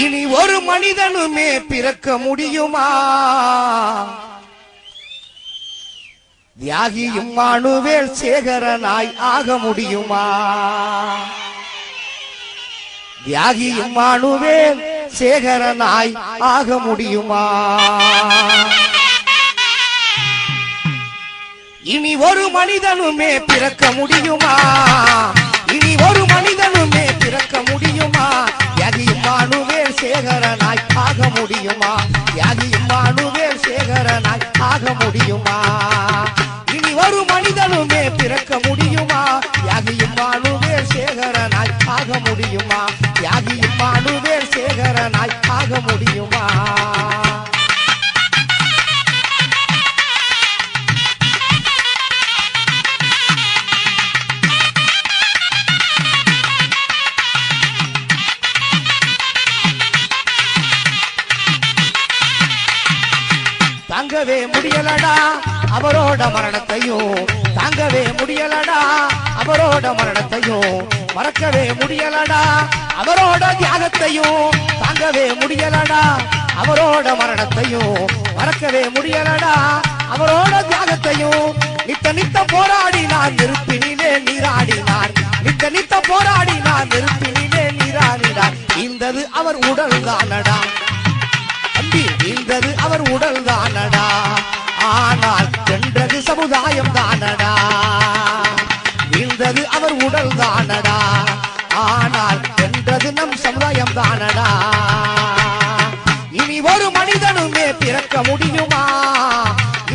இனி ஒரு மனிதனுமே பிறக்க முடியுமா? தியாகி இம்மானுவேல் சேகரனாய் ஆக முடியுமா? தியாகி இம்மானுவேல் சேகரனாய் ஆக முடியுமா? இனி ஒரு மனிதனுமே பிறக்க முடியுமா? இனி ஒரு மனிதனுமே பிறக்க முடியுமா? தியாகி இம்மானுவேல் சேகரனாய் ஆக முடியுமா? தியாகி இம்மானுவேல் சேகரனாய் ஆக முடியுமா? இனி ஒரு மனிதனுமே பிறக்க முடியுமா? தியாகி இம்மானுவேல் சேகரனாய் ஆக முடியுமா? தியாகி இம்மானுவேல் சேகரனாய் ஆக முடியுமா? தாங்கவே முடியலடா அவரோட மரணத்தையும், தாங்கவே முடியலடா அவரோட மரணத்தையும், மறக்கவே முடியலடா அவரோட தியாகத்தையும், தாங்கவே முடியலடா அவரோட மரணத்தையும், மறக்கவே முடியலடா அவரோட தியாகத்தையும். நித்த நித்த போராடினார் நெருப்பினிலே நீராடினார், நித்த நித்த போராடினார் நெருப்பினிலே நீராடினார். இந்தது அவர் உடல் தானடா தம்பி, இந்தது அவர் உடல் தானடா, ஆனால் வென்றது சமுதாயம் தானடா. வீழ்ந்தது அவர் உடல் தானடா, ஆனால் வென்றது நம் சமுதாயம் தானடா. இனி ஒரு மனிதனுமே பிறக்க முடியுமா?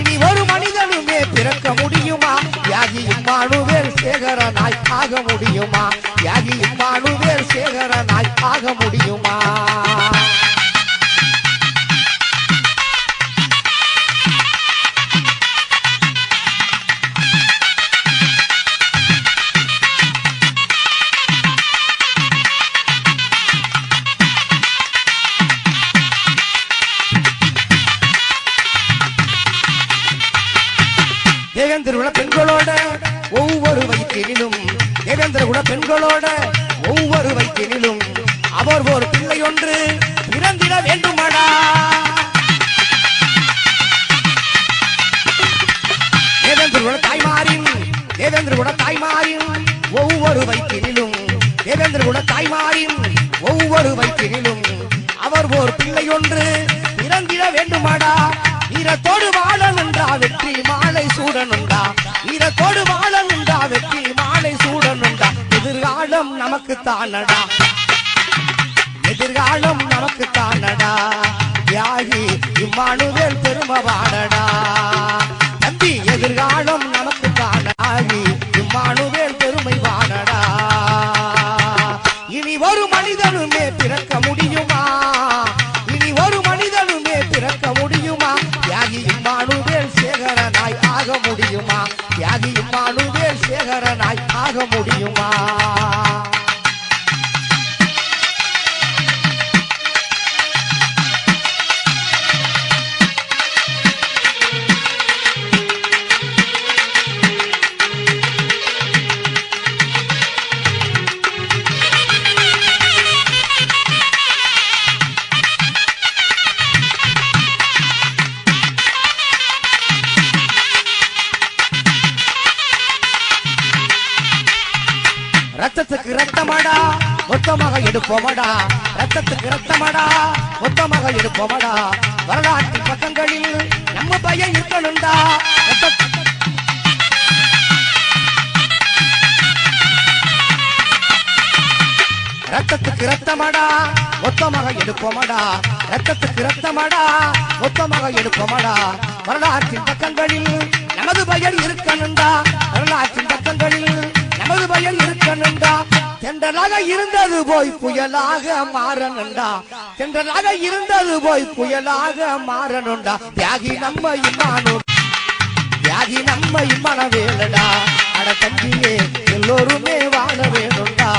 இனி ஒரு மனிதனுமே பிறக்க முடியுமா? தியாகி இம்மானுவேல் சேகரனாய் ஆக முடியுமா? தியாகி இம்மானுவேல் சேகரனாய் ஆக முடியுமா? தேவேந்திர பெண்களோட ஒவ்வொரு வயிற்றினிலும், தேவேந்திர குல பெண்களோட ஒவ்வொரு வயிற்றினிலும் அவர் ஒரு பிள்ளை ஒன்று பிறந்திட வேண்டுமாடா. தேவேந்திர குல தாய்மாரின், தேவேந்திர குல தாய்மாரின் ஒவ்வொரு வயிற்றினிலும், தேவேந்திர குல தாய்மாரின் ஒவ்வொரு வயிற்றினிலும் அவர் ஒரு பிள்ளை ஒன்று பிறந்திட வேண்டுமாடா. ஈரத்தோடு வாழனுண்டா வெற்றி மாலை சூடனுண்டா, ஈரத்தோடு வாழனுண்டா வெற்றி மாலை சூடனுண்டா. எதிர்காலம் நமக்கு தானடா, எதிர்காலம் நமக்கு தானடா. தியாகி இம்மானுவேல் பெருமை வாடடா தம்பி, எதிர்காலம் நமக்கு தானடாகி இம்மானுவேல் பெருமை வாடடா. இனி ஒரு மனிதனுமே பிறக்க முடியுமா? இனி ஒரு மனிதனுமே பிறக்க முடியுமா? தியாகி இம்மானுவேல் சேகரனாய் ஆக முடியுமா? தியாகி இம்மானுவேல் சேகரனாய் ஆக முடியுமா? ரத்தத்துக்கு ரத்தமாடா மொத்தமாக எடுப்போமடா, ரத்தத்துக்கு ரத்தமாடா மொத்தமாக எடுப்போமடா. வரலாற்று பக்கங்களில் நம்ம பையன் இருக்கணும்டா. ரத்தத்துக்கு ரத்தமாடா மொத்தமாக எடுப்போமடா, ரத்தத்துக்கு ரத்தமாடா மொத்தமாக எடுப்போமடா. வரலாற்றின் பக்கங்களில் நமது பையன் இருக்கணும்டா, வரலாற்றின் பக்கங்களில் நமது பையன் இருக்கணும்டா. தென்றலாக இருந்தது போய் புயலாக மாறணுண்டா, தென்றலாக இருந்தது போய் புயலாக மாறணுண்டா. தியாகி நம்ம இம்மானு, தியாகி நம்ம இம்மானுவேலடா. அட தம்பியே எல்லோருமே வாழ வேணுண்டா,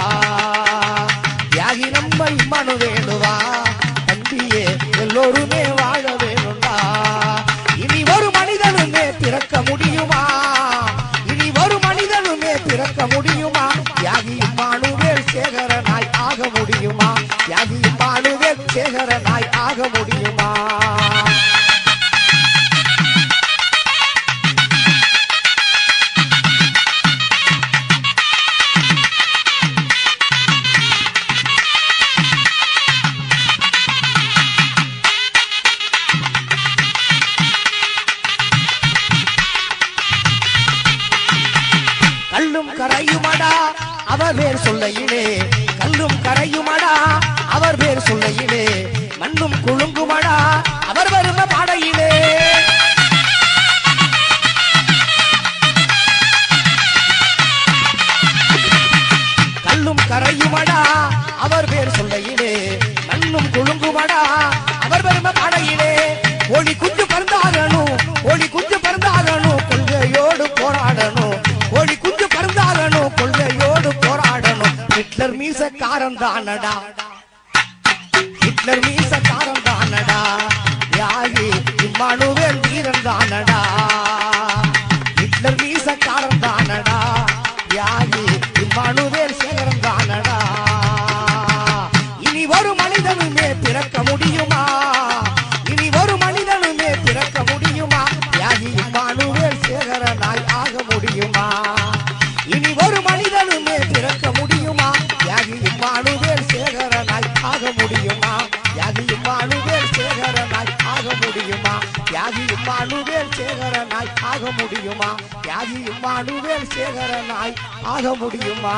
தியாகி நம்ம இம்மானுவேலுவா தம்பியே எல்லோருமே வாழ வேணுண்டா. இனி ஒரு மனிதனுமே பிறக்க முடியுமா? இனி ஒரு மனிதனுமே பிறக்க முடியுமா? தியாகி இம்மானுவேல் சேகரனாய் ஆக முடியுமா? தியாகி இம்மானுவேல் கல்லும் கரையுமடா அவர் பேர் சொல்லையிலே, கல்லும் கரையுமடா அவர் பேர் சொல்லையிலே, மண்ணும் குலுங்குமடா அவர் வரும பாடையிலே. கல்லும் கரையுமடா அவர் பேர் சொல்லையிலே, மண்ணும் குலுங்குமடா அவர் வரும பாடையிலே. ஒளி குஞ்சு பறந்தாகணும், ஒளி குஞ்சு பறந்தாகணும், கொள்கையோடு போராடணும், ஒளி குஞ்சு பறந்தாகணும், கொள்கையோடு போராடணும். ஹிட்லர் மீசக்காரன் தானடா, ஹிட்லர் மீசக்காரன் தானடா, தியாகி இம்மானுவேல் வீரன் தானடா, ஹிட்லர் மீசக்காரன் தானடா, தியாகி இம்மானுவேல் சேகரன் தானடா. இனி ஒரு மனிதனுமே பிறக்க முடியுமா, இனி ஒரு மனிதனுமே பிறக்க முடியுமா, தியாகி இம்மானுவேல் சேகரனாய் ஆக முடியுமா, இனி ஒரு மனிதனுமே பிறக்க முடியுமா, தியாகி இம்மானுவேல் சேகரனாய் ஆக முடியுமா, தியாகி இம்மானுவேல் சேகரனாய் ஆக முடியுமா, தியாகி இம்மானுவேல் சேகரனாய் ஆக முடியுமா, தியாகி இம்மானுவேல் சேகரனாய் ஆக முடியுமா.